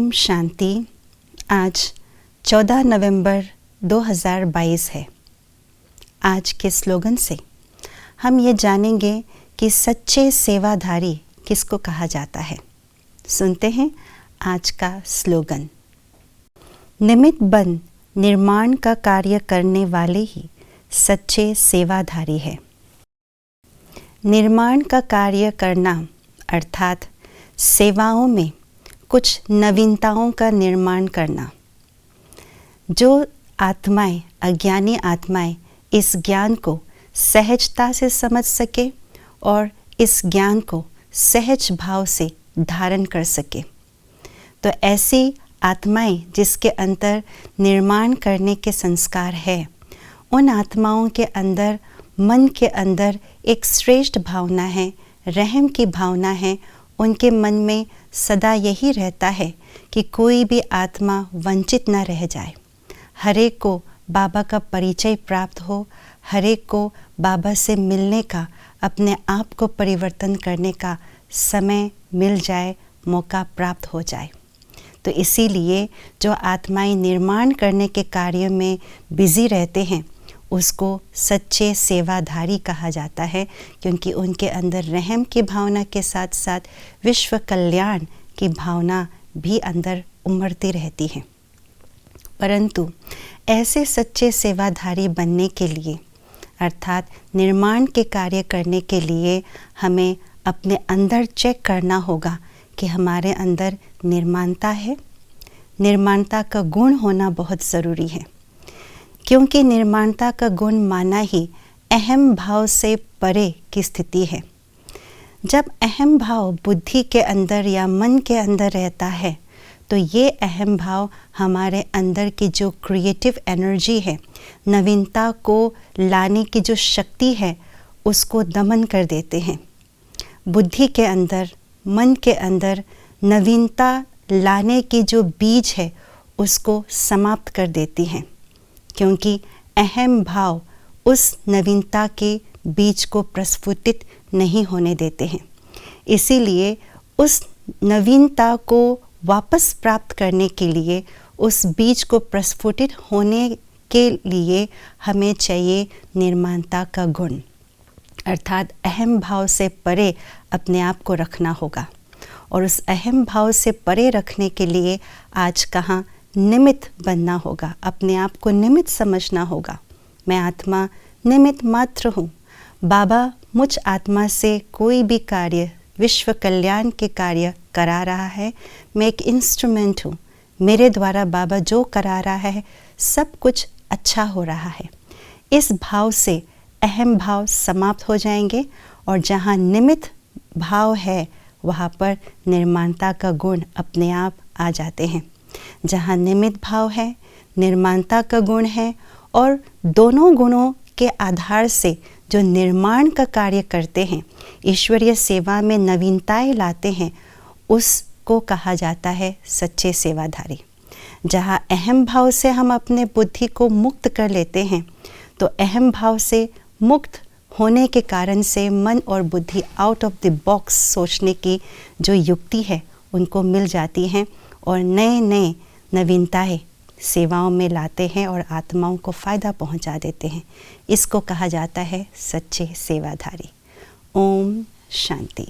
ओम शांति। आज 14 नवंबर 2022 है। आज के स्लोगन से हम ये जानेंगे कि सच्चे सेवाधारी किसको कहा जाता है। सुनते हैं आज का स्लोगन। निमित्त बन निर्माण का कार्य करने वाले ही सच्चे सेवाधारी है। निर्माण का कार्य करना अर्थात सेवाओं में कुछ नवीनताओं का निर्माण करना। जो आत्माएं, अज्ञानी आत्माएं इस ज्ञान को सहजता से समझ सके और इस ज्ञान को सहज भाव से धारण कर सके, तो ऐसी आत्माएं जिसके अंदर निर्माण करने के संस्कार है, उन आत्माओं के अंदर, मन के अंदर एक श्रेष्ठ भावना है, रहम की भावना है। उनके मन में सदा यही रहता है कि कोई भी आत्मा वंचित न रह जाए, हरेक को बाबा का परिचय प्राप्त हो, हरेक को बाबा से मिलने का, अपने आप को परिवर्तन करने का समय मिल जाए, मौका प्राप्त हो जाए। तो इसीलिए जो आत्माएं निर्माण करने के कार्य में बिजी रहते हैं उसको सच्चे सेवाधारी कहा जाता है, क्योंकि उनके अंदर रहम की भावना के साथ साथ विश्व कल्याण की भावना भी अंदर उमड़ती रहती है। परंतु ऐसे सच्चे सेवाधारी बनने के लिए अर्थात निर्माण के कार्य करने के लिए हमें अपने अंदर चेक करना होगा कि हमारे अंदर निर्माणता है। निर्माणता का गुण होना बहुत ज़रूरी है, क्योंकि निर्माणता का गुण माना ही अहम भाव से परे की स्थिति है। जब अहम भाव बुद्धि के अंदर या मन के अंदर रहता है तो ये अहम भाव हमारे अंदर की जो क्रिएटिव एनर्जी है, नवीनता को लाने की जो शक्ति है, उसको दमन कर देते हैं। बुद्धि के अंदर, मन के अंदर नवीनता लाने की जो बीज है उसको समाप्त कर देती हैं, क्योंकि अहम भाव उस नवीनता के बीज को प्रस्फुटित नहीं होने देते हैं। इसीलिए उस नवीनता को वापस प्राप्त करने के लिए, उस बीज को प्रस्फुटित होने के लिए हमें चाहिए निर्माणता का गुण, अर्थात अहम भाव से परे अपने आप को रखना होगा। और उस अहम भाव से परे रखने के लिए आज कहाँ निमित्त बनना होगा, अपने आप को निमित्त समझना होगा। मैं आत्मा निमित्त मात्र हूँ। बाबा मुझ आत्मा से कोई भी कार्य, विश्व कल्याण के कार्य करा रहा है। मैं एक इंस्ट्रूमेंट हूँ। मेरे द्वारा बाबा जो करा रहा है सब कुछ अच्छा हो रहा है। इस भाव से अहम भाव समाप्त हो जाएंगे और जहाँ निमित्त भाव है वहाँ पर निर्माणता का गुण अपने आप आ जाते हैं। जहाँ निमित्त भाव है, निर्माणता का गुण है और दोनों गुणों के आधार से जो निर्माण का कार्य करते हैं, ईश्वरीय सेवा में नवीनताएं लाते हैं, उसको कहा जाता है सच्चे सेवाधारी। जहाँ अहम भाव से हम अपने बुद्धि को मुक्त कर लेते हैं, तो अहम भाव से मुक्त होने के कारण से मन और बुद्धि आउट ऑफ द बॉक्स सोचने की जो युक्ति है उनको मिल जाती हैं और नए नए नवीनताएं सेवाओं में लाते हैं और आत्माओं को फ़ायदा पहुंचा देते हैं। इसको कहा जाता है सच्चे सेवाधारी। ओम शांति।